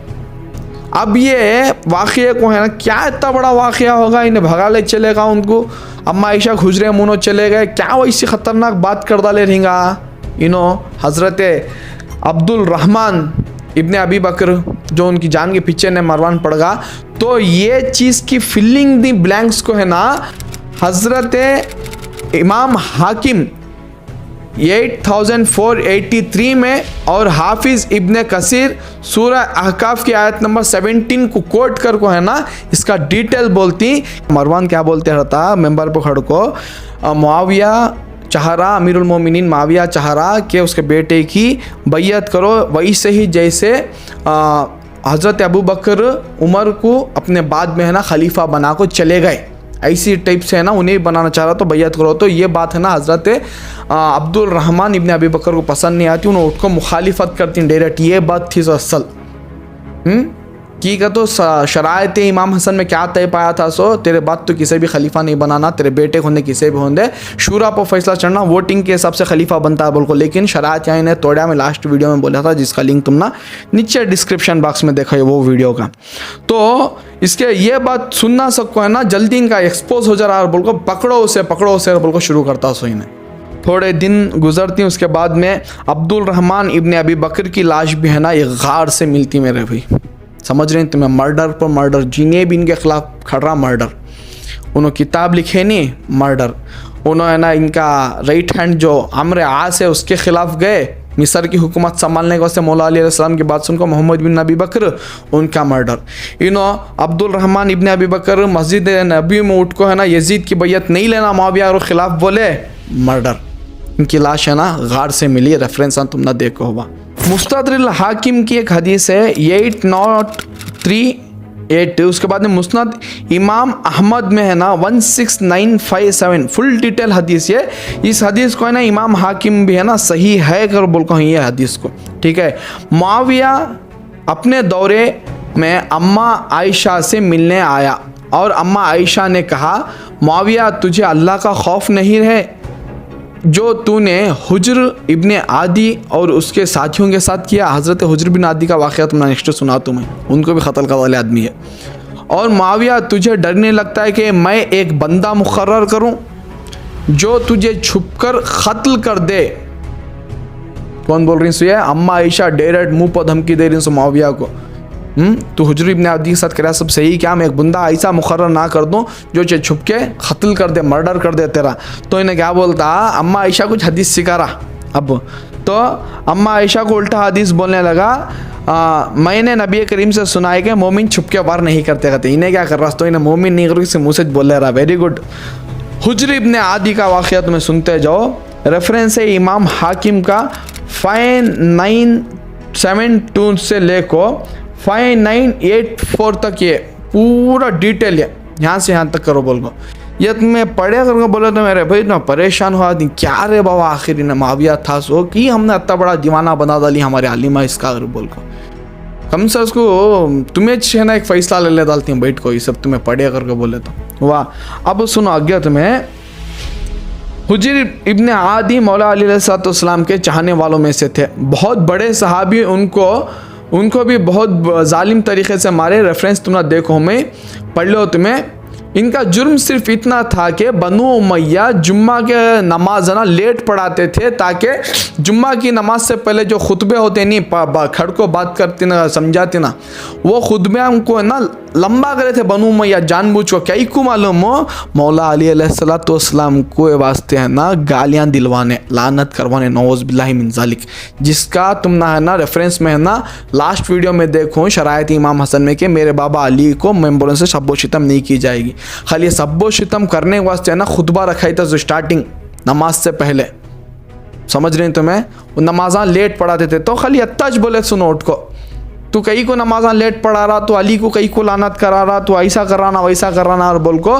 अब ये वाक़े को है ना, क्या इतना बड़ा वाक़या होगा, इन्हें भगा ले चलेगा उनको। अम्मा आयशा हुजरे मुनो चले गए, क्या वैसी ख़तरनाक बात कर डाले रहेगा इनो। हज़रत अब्दुल रहमान इब्ने अबी बकर जो उनकी जान के पीछे ने मरवान पड़ गया। तो ये चीज़ की फिलिंग दी ब्लैंक्स को है ना हज़रत इमाम हाकिम 8483 में और हाफिज़ इब्ने कसीर सूरह अहकाफ की आयत नंबर 17 को कोट कर को है ना इसका डिटेल बोलती। मरवान क्या बोलते रहता मेंबर पर खड़ को, मुआविया चाह रहा, अमीरुल मोमिनीन मुआविया चाह रहा कि उसके बेटे की बैयत करो, वैसे ही जैसे हज़रत अबू बकर उमर को अपने बाद में है ना खलीफा बना को चले गए, ऐसी टाइप से है ना उन्हें बनाना चाह रहा तो बैयत करो। तो ये बात है ना हज़रत अब्दुल रहमान इब्ने अबी बकर को पसंद नहीं आती, उन्होंने उसको मुखालिफत करती डायरेक्ट। ये बात थी सो असल की का। तो शरायत इमाम हसन में क्या तय पाया था सो, तेरे बाद तो किसी भी खलीफा नहीं बनाना, तेरे बेटे होने किसी भी होंगे, शूरा पर फैसला चढ़ना, वोटिंग के हिसाब से खलीफा बनता है बोल को। लेकिन शरायत यहाँ इन्हें तोड़ा में लास्ट वीडियो में बोला था, जिसका लिंक तुम ना नीचे डिस्क्रिप्शन बॉक्स में देखो वो वीडियो का। तो इसके ये बात सुनना सबको है ना जल्दी इनका एक्सपोज हो जा रहा है बोल को, पकड़ो उसे बोल को शुरू करता सो इन्हें। थोड़े दिन गुजरती उसके बाद में अब्दुल रहमान इब्ने अबी बकर की लाश भी है ना एक गार से मिलती मेरे भाई। समझ रहे हैं तुम्हें, मर्डर पर मर्डर, जिन्हें भी इनके खिलाफ खड़ा मर्डर, उन्होंने किताब लिखे नहीं मर्डर, उन्होंने ना इनका राइट हैंड जो अम्र आस है उसके खिलाफ गए मिस्र की हुकूमत संभालने के वास्ते, मौला अली अलैहिस्सलाम की बात सुनकर मोहम्मद बिन अबी बकर उनका मर्डर। अब्दुल रहमान इब्ने अबी बकर मस्जिद नबी में उठ को है ना यजीद की बैयत नहीं लेना मुआविया के खिलाफ बोले, मर्डर। इनकी लाश है ना गार से मिली, रेफरेंस तुम ना देखो होगा। मुस्तदरिल हाकिम की एक हदीस है 803 8। उसके बाद में मुस्नद इमाम अहमद में है ना 16957 फुल डिटेल हदीस है। इस हदीस को है ना इमाम हाकिम भी है ना सही है कर बोल को ये हदीस को, ठीक है। मुआविया अपने दौरे में अम्मा आयशा से मिलने आया और अम्मा आयशा ने कहा, मुआविया तुझे अल्लाह का खौफ नहीं है जो तूने हुज्र इब्ने आदी और उसके साथियों के साथ किया। हज़रत हुज्र बिन आदी का वाक़या तुमने नेक्स्ट सुना तुम्हें, उनको भी क़त्ल करने वाले आदमी है। और मुआविया तुझे डर नहीं लगता है कि मैं एक बंदा मुकर्रर करूं जो तुझे छुपकर क़त्ल कर दे। कौन बोल रही है? अम्मा आयशा डायरेक्ट मुंह पर धमकी दे रही मुआविया को, तो हुज्र इब्ने आदी के साथ करा सब सही, क्या मैं एक बंदा ऐसा मुकर्रर ना कर दूं जो छुप के क़त्ल कर दे, मर्डर कर दे तेरा। तो इन्हें क्या बोलता, अम्मा आयशा कुछ हदीस सिखा रहा। अब तो अम्मा आयशा को उल्टा हदीस बोलने लगा, मैंने नबी करीम से सुना है कि मोमिन छुप के वार नहीं करते कहते। इन्हें क्या कर रहा, तो इन्हें मोमिन नहीं कर मुँह से बोल रहा। Very good. हुज्र इब्ने आदी का वाक़या तुम्हें सुनते जाओ। रेफरेंस है इमाम हाकिम का 5972 से लेकर 5984 तक, ये पूरा डिटेल है यहाँ से यहाँ तक करो बोल को। ये तुम्हें पढ़े करके बोले तो मेरे भाई ना परेशान हुआ नहीं क्या रे बाबा, आखिर ने मुआविया था सो कि हमने इतना बड़ा दीवाना बना डाली हमारे आलिमा इसका बोल को। कम से उसको तुम्हें है ना एक फैसला ले डालती हैं बैठ को, ये सब तुम्हें पढ़े करके बोले तो वाह। अब सुनो आगे तुम्हें, हुज्र इब्ने आदी मौला अली अलैहिस्सलाम के चाहने वालों में से थे, बहुत बड़े सहाबी, उनको भी बहुत जालिम तरीके से मारे। रेफरेंस तुमने देखो में पढ़ लो तुम्हें। इनका जुर्म सिर्फ इतना था कि बनु उमैया जुम्मा के नमाज ना लेट पढ़ाते थे ताकि जुम्मा की नमाज से पहले जो खुतबे होते नहीं खड़ को बात करते ना समझाते ना, वो खुतबे उनको ना लंबा करे थे बनु उमैया जानबूझ को। क्या को मालूम हो, मौला अली अलैहिस्सलाम को वास्ते है ना गालियाँ दिलवाने, लानत करवाने, नौज़ बिल्लाहि मिन ज़ालिक, जिसका तुम ना है ना रेफरेंस में है ना लास्ट वीडियो में देखो शरायत इमाम हसन में कि मेरे बाबा अली को मेंबरों से शब्बो शितम नहीं की जाएगी। खाली शब्बो शितम करने के वास्ते है ना खुतबा रखा ही था जो स्टार्टिंग नमाज से पहले, समझ रहे हैं तुम्हें। वो नमाज़ां लेट पढ़ाते थे तो खाली अत्ताज बोले सुनो उठ को, तू कहीं को नमाज़ां लेट पढ़ा रहा, तो अली को कहीं को लानत करा रहा, तो ऐसा कराना वैसा कराना और बोल को,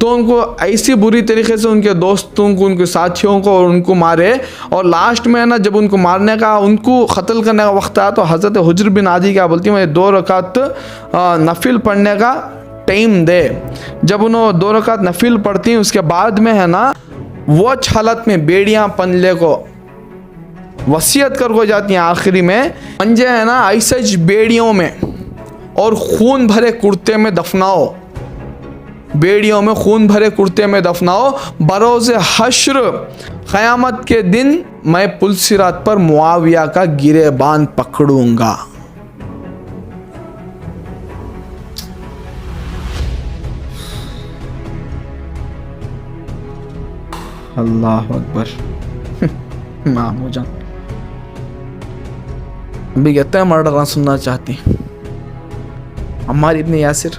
तो उनको ऐसी बुरी तरीके से उनके दोस्तों को, उनके साथियों को उनको मारे। और लास्ट में ना जब उनको मारने का, उनको क़त्ल करने का वक्त आया तो हज़रत हुज्र बिन आदी क्या बोलती है, मुझे 2 रकात नफिल पढ़ने का टाइम दे। जब उन्होंने 2 रकात नफिल पढ़ती हैं उसके बाद में है ना वो हालत में बेड़ियाँ पनले को वसीयत कर को जाती हैं। आखिरी में पंजे है ना ऐसे बेड़ियों में और खून भरे कुर्ते में दफनाओ, बेड़ियों में खून भरे कुर्ते में दफनाओ, बरोज़े हश्र क़यामत के दिन मैं पुलसिरात पर मुआविया का गिरेबान पकड़ूंगा। अल्लाह अकबर। मामू जान अभी कहते हैं मर्डर सुनना चाहती। अम्मार इब्ने यासिर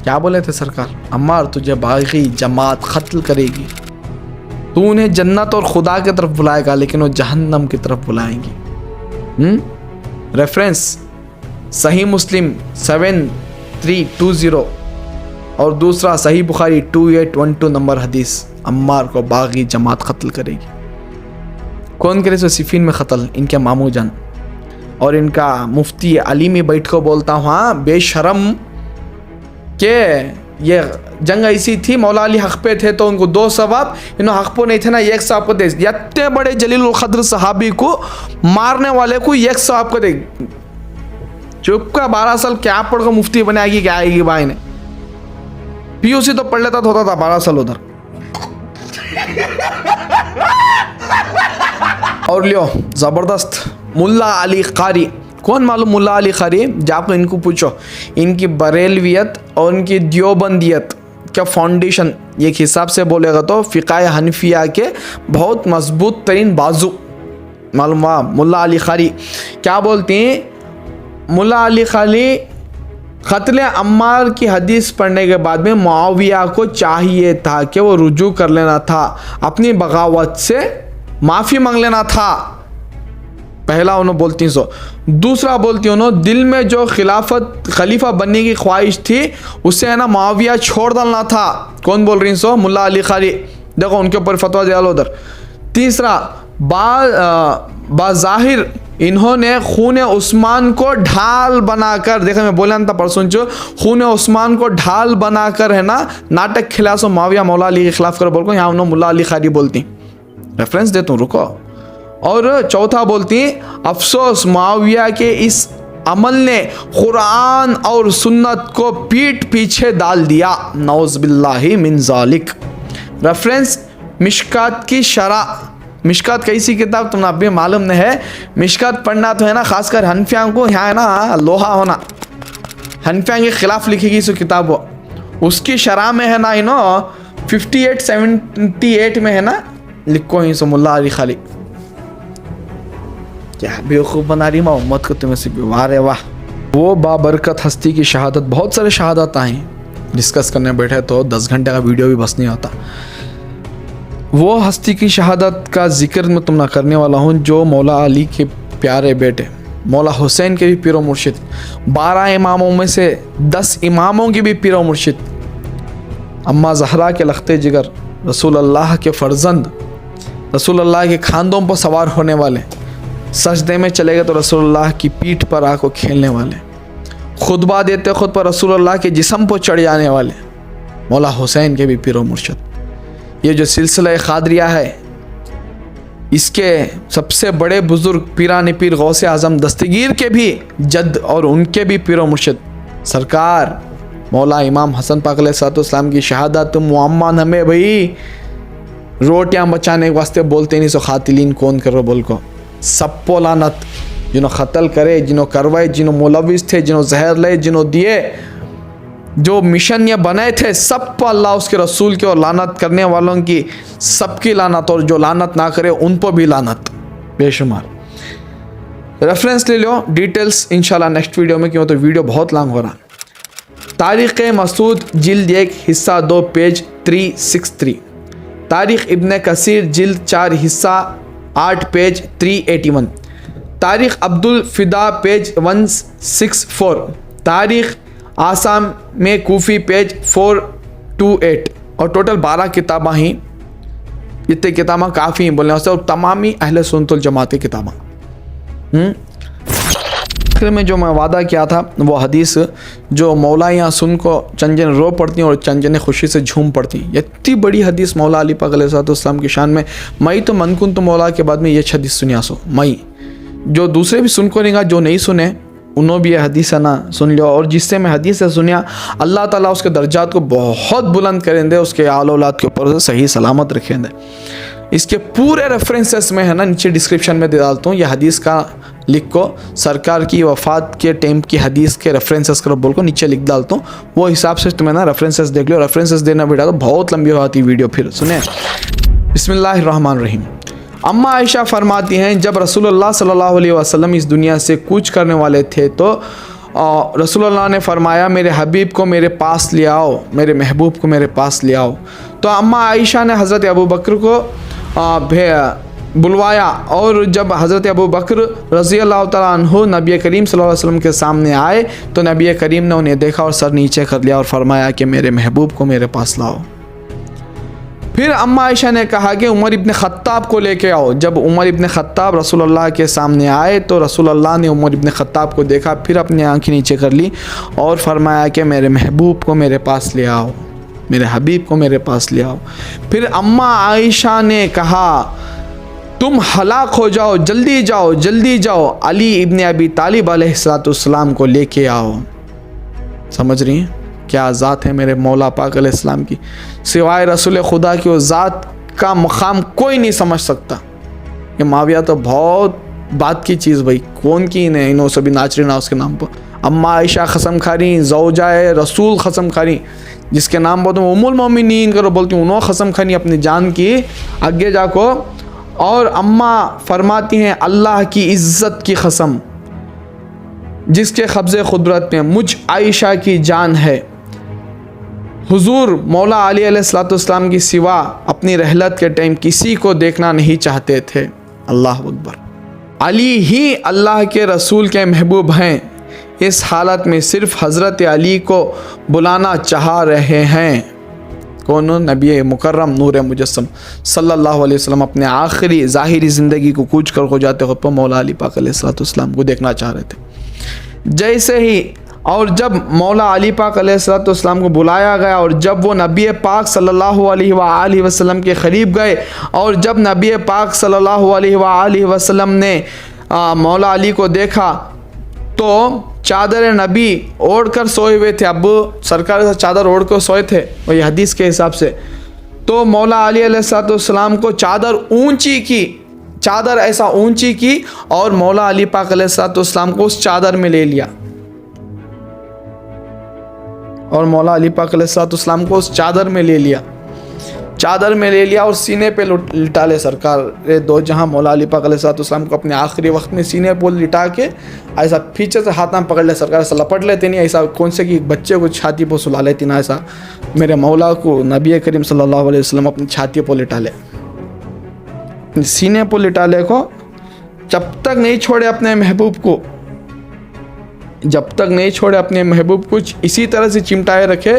क्या बोले थे सरकार, अम्मार तुझे बागी जमात क़त्ल करेगी, तू उन्हें जन्नत और खुदा की तरफ बुलाएगा लेकिन वो जहन्नम की तरफ बुलाएंगी। रेफरेंस सही मुस्लिम 7320 और दूसरा सही बुखारी 2812 नंबर हदीस। अम्मार को बागी जमात क़त्ल करेगी। कौन करे सो सिफीन में क़त्ल, इनके मामू जान। और इनका मुफ्ती अली में बैठ को बोलता हूँ, हाँ बेशरम के ये जंग ऐसी थी, मौला अली हक़ पे थे तो उनको 2 सवाब, इन्होंने हक़ पे नहीं थे ना 1 सवाब को दे। इतने बड़े जलील क़द्र सहाबी को मारने वाले को 1 सवाब को दे। चुप का 12 साल क्या पढ़ कर मुफ्ती बनाएगी क्या आएगी भाई ने, PUC तो पढ़ लेता होता था 12 साल उधर। और लियो ज़बरदस्त मुल्ला अली कारी। कौन मालूम मुल्ला अली कारी, जाकर इनको पूछो। इनकी बरेलवियत और इनकी दियोबंदियत का फाउंडेशन एक हिसाब से बोलेगा तो फ़िक़ाए हनफिया के बहुत मजबूत तरीन बाजू मालूम हुआ। मुल्ला अली कारी क्या बोलती हैं, मुल्ला अली कारी क़त्ल अम्मार की हदीस पढ़ने के बाद में मुआविया को चाहिए था कि वो रुजू कर लेना था, अपनी बगावत से माफ़ी मांग लेना था। पहला उन्होंने बोलती सो, दूसरा बोलती उन्होंने दिल में जो खलीफा बनने की ख्वाहिश थी उससे है ना मुआविया छोड़ डालना था। कौन बोल रही सो? मुल्ला अली कारी, देखो उनके ऊपर फतवा दिया उधर। तीसरा, बाज़ाहिर इन्होंने खून उस्मान को ढाल बनाकर, देखा मैं बोला था परसों जो, खून उस्मान को ढाल बनाकर है ना नाटक खिला सो मुआविया मौला अली के खिलाफ कर बोल को, यहाँ उन्होंने मुल्ला अली कारी बोलती, रेफरेंस देता हूँ रुको। और चौथा बोलती अफसोस मुआविया के इस अमल ने कुरान और सुन्नत को पीठ पीछे डाल दिया, नौज़ बिल्लाहि मिन ज़ालिक। रेफरेंस मिशकात की शरह। मिशकात कैसी किताब तुम्हें अभी मालूम नहीं है? मिशकात पढ़ना तो है ना खासकर हनफियाँ को, यहाँ है ना लोहा होना, हनफियाँ के खिलाफ लिखेगी सो किताब वो, उसकी शरह में है ना 58-78 में है ना लिखो ही सो मुल्ला अली खाली। क्या बेवकूफ़ बना रही मोहम्मद को तुम्हें से, वाह रे वाह। वो बाबरकत हस्ती की शहादत, बहुत सारे शहादत आए, डिस्कस करने बैठे तो 10 घंटे का वीडियो भी बस नहीं होता। वो हस्ती की शहादत का जिक्र मैं तुम ना करने वाला हूँ जो मौला अली के प्यारे बेटे मौला हुसैन के भी पीरो मुर्शिद, 12 इमामों में से 10 इमामों की भी पीरो मुर्शिद, अम्मा ज़हरा के लख्ते जिगर, रसूल अल्लाह के फ़र्जंद, रसूल अल्लाह के खानदों पर सवार होने वाले, सजदे में चले गए तो रसूल अल्लाह की पीठ पर आकर खेलने वाले, खुतबा देते खुद पर रसूल अल्लाह के जिस्म पर चढ़ जाने वाले मौला हुसैन के भी पीरो मुर्शिद। ये जो सिलसिला क़ादरिया है इसके सबसे बड़े बुज़ुर्ग पीरान पीर गौसे आज़म दस्तगीर के भी जद और उनके भी पीरो मुर्शिद सरकार मौला इमाम हसन पाक अलैहिस्सलाम की शहादत मुअम्मान हमें भाई रोटियां बचाने के वास्ते बोलते नहीं सो खातिलीन कौन करो बोल को, सबको लानत, जिन्हों क़त्ल करे, जिन्हों करवाए, जिन्हों मुलविस थे, जिन्हों जहर ले, जिन्हों दिए, जो मिशन ये बनाए थे, सब पर अल्लाह उसके रसूल के और लानत करने वालों की सबकी लानत, और जो लानत ना करे उन पर भी लानत बेशुमार। रेफरेंस ले लो, डिटेल्स इंशाल्लाह नेक्स्ट वीडियो में, क्यों तो वीडियो बहुत लॉन्ग हो रहा। तारीख़ मसूद जिल्द 1 हिस्सा 2 पेज 363, तारीख़ इब्न कसीर जिल्द 4 हिस्सा 8 पेज 381, तारीख़ अब्दुल फ़िदा पेज 164, तारीख़ आसाम में कूफ़ी पेज 428, और टोटल 12 किताबें ही, इतने किताबें काफ़ी हैं बोलने वास्ते, और तमाम ही अहले सुन्नतुल जमात की किताबें। आखिर में जो मैं वादा किया था वो हदीस जो मौला यहाँ सुन को चंद जन रो पड़ती हैं और चंद जन खुशी से झूम पड़ती हैं, इतनी बड़ी हदीस मौला अली पाक अलैहिस्सलाम की शान में। मई तो मनकुन तो मौला के बाद में ये हदीस सुनिया सो मई, जो दूसरे भी सुन को नहीं, जो नहीं सुने उन्होंने भी ये हदीस है ना सुन लिया, और जिससे मैं हदीस है सुनिया अल्लाह ताला उसके दर्जात को बहुत बुलंद करेंगे, उसके आल औलाद के ऊपर सही सलामत रखेंगे। इसके पूरे रेफरेंसेस में है ना नीचे डिस्क्रिप्शन में दे डालता हूँ, ये हदीस का लिख को सरकार की वफ़ात के टाइम की हदीस के रेफरेंसेस करो बोल को नीचे लिख डालता हूँ, वो हिसाब से तुम्हें ना रेफरेंसेस देख लो। रेफरेंसेस देना बेटा तो बहुत लंबी हो जाती वीडियो, फिर सुने। बिस्मिल्लाहिर्रहमानिर्रहीम। अम्मा आयशा फरमाती हैं जब रसूलुल्लाह सल्लल्लाहु अलैहि वसल्लम इस दुनिया से कूच करने वाले थे तो रसूलुल्लाह ने फरमाया मेरे हबीब को मेरे पास ले आओ, मेरे महबूब को मेरे पास ले आओ। तो अम्मा आयशा ने हज़रत अबू बकर को बुलवाया, और जब हज़रत अबू बकर रज़ी अल्लाह तआला अन्हु नबी करीम सल्लल्लाहु अलैहि वसल्लम के सामने आए तो नबी करीम ने उन्हें देखा और सर नीचे कर लिया और फरमाया कि मेरे महबूब को मेरे पास लाओ। फिर अम्मा आयशा ने कहा कि उमर इब्न ख़त्ताब को लेके आओ। जब उमर इब्न ख़त्ताब रसूलुल्लाह के सामने आए तो रसूलुल्लाह ने उमर इब्न ख़त्ताब को देखा, फिर अपनी आँखें नीचे कर ली और फरमाया कि मेरे महबूब को मेरे पास ले आओ, मेरे हबीब को मेरे पास ले आओ। फिर अम्मा आयशा ने कहा तुम हलाक हो जाओ, जल्दी जाओ, जल्दी जाओ, अली इब्न अबी तालिब अलैहिस्सलाम को लेके आओ। समझ रही हैं क्या ज़ात है मेरे मौला पाक अलैहिस्सलाम की, सिवाय रसूल खुदा की वो ज़ात का मकाम कोई नहीं समझ सकता। ये माविया तो बहुत बात की चीज़ भाई, कौन की ने इन्हों सभी नाच रहे ना उसके नाम पर। अम्मा आयशा खसम खारी, ज़ौजाए रसूल खसम खारी, जिसके नाम पर तुम उम्मुल मोमिनीन करो बोलती हूँ, उन्होंने खसम खानी अपनी जान की आगे जाको। और अम्मा फरमाती हैं अल्लाह की इज़्ज़त की कसम जिसके कब्ज़े खुदरत में मुझ आयशा की जान है, हुजूर मौला अली अलैहिस्सलाम की सिवा अपनी रहलत के टाइम किसी को देखना नहीं चाहते थे। अल्लाह अकबर, अली ही अल्लाह के रसूल के महबूब हैं, इस हालत में सिर्फ हज़रत अली को बुलाना चाह रहे हैं। कौन? नबी मुकर्रम नूर मुजस्सम सल्लल्लाहु अलैहि वसल्लम अपने आखिरी ज़ाहिरी ज़िंदगी को कूच कर हो जाते खुद पर मौला अली पाक अलैहिस्सलाम को देखना चाह रहे थे। जैसे ही और जब मौला अली पाक अलैहिस्सलाम को बुलाया गया और जब वो नबी पाक सल्लल्लाहु अलैहि वसल्लम के करीब गए और जब नबी पाक सल्लल्लाहु अलैहि वसल्लम ने मौला अली को देखा तो चादर नबी ओढ़ कर सोए हुए थे। अब सरकार चादर ओढ़ कर सोए थे वही हदीस के हिसाब से। तो मौला अली अलैहिस्सलाम को चादर ऊंची की, चादर ऐसा ऊंची की और मौला अली पाक अलैहिस्सलाम को उस चादर में ले लिया और मौला अली पाक अलैहिस्सलाम को उस चादर में ले लिया, चादर में ले लिया और सीने पे लिटा ले सरकार रे दो जहां। मौला अली पाक अलैहिस्सलाम को अपने आखिरी वक्त में सीने पर लिटा के ऐसा पीछे से हाथ में पकड़ ले सरकार, ऐसा लपट लेते नहीं, ऐसा कौन से कि बच्चे को छाती पर सुला लेती ना, ऐसा मेरे मौला को नबी करीम सल्लल्लाहु अलैहि वसल्लम अपनी छाती पर लिटा ले, सीने पर लिटा ले को, जब तक नहीं छोड़े अपने महबूब को, जब तक नहीं छोड़े अपने महबूब को इसी तरह से चिमटाए रखे,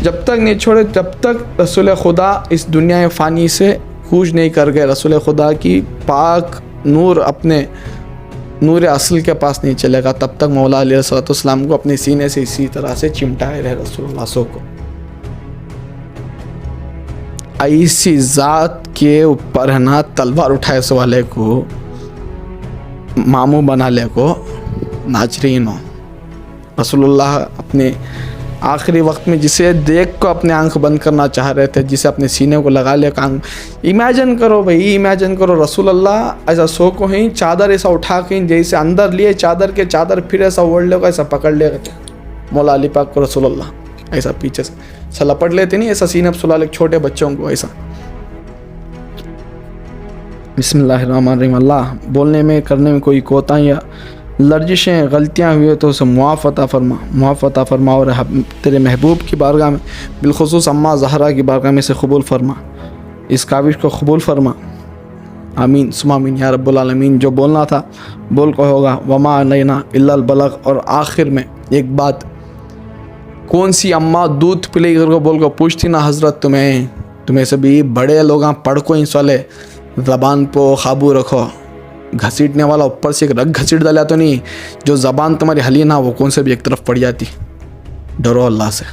जब तक नहीं छोड़े जब तक रसूल खुदा इस दुनिया फ़ानी से कूच नहीं कर गए, रसूल खुदा की पाक नूर अपने नूर असल के पास नहीं चलेगा, तब तक मौला अलैहिस्सलाम को अपने सीने से इसी तरह से चिमटाए रहे रसूलुल्लाह को। ऐसी ज़ात के ऊपर है ना तलवार उठाए उस वाले को मामू बना ले को नाजरीन हो। रसूलुल्लाह अपने आखिरी वक्त में जिसे देख को अपने आंख बंद करना चाह रहे थे, जिसे अपने सीने को लगा ले आंख, इमेजिन करो भाई, इमेजिन करो रसूलुल्लाह ऐसा सो को ही चादर ऐसा उठा के जैसे अंदर लिए चादर के, चादर फिर ऐसा ओढ़ लेगा, ऐसा पकड़ लेगा मौला अली पाक को रसूलुल्लाह ऐसा पीछे से लपट लेते नहीं, ऐसा सीने पर सुला ले छोटे बच्चों को ऐसा। बिस्मिल्लाहिर्रहमानिर्रहीम। अल्लाह बोलने में करने में कोई कोताहियाँ लर्जिशें गलतियाँ हुई तो उसे मुआफ़ अता फरमा और तेरे महबूब की बारगाह में बिलखुसूस अम्मा ज़हरा की बारगाह में से कबूल फरमा, इस काविश को कबूल फरमा। आमीन सुमा आमीन या रब्बुल आलमीन। जो बोलना था बोल को होगा, वमा नैना इल्लल बलग। और आखिर में एक बात, कौन सी अम्मा दूध पिलाई करके बोल को पूछती ना हज़रत तुम्हें सभी बड़े लोग पढ़ को इंस वाले ज़बान को काबू रखो, घसीटने वाला ऊपर से एक रग घसीट डाला तो नहीं, जो ज़बान तुम्हारी हली ना वो कौन से भी एक तरफ पड़ जाती। डरो अल्लाह से।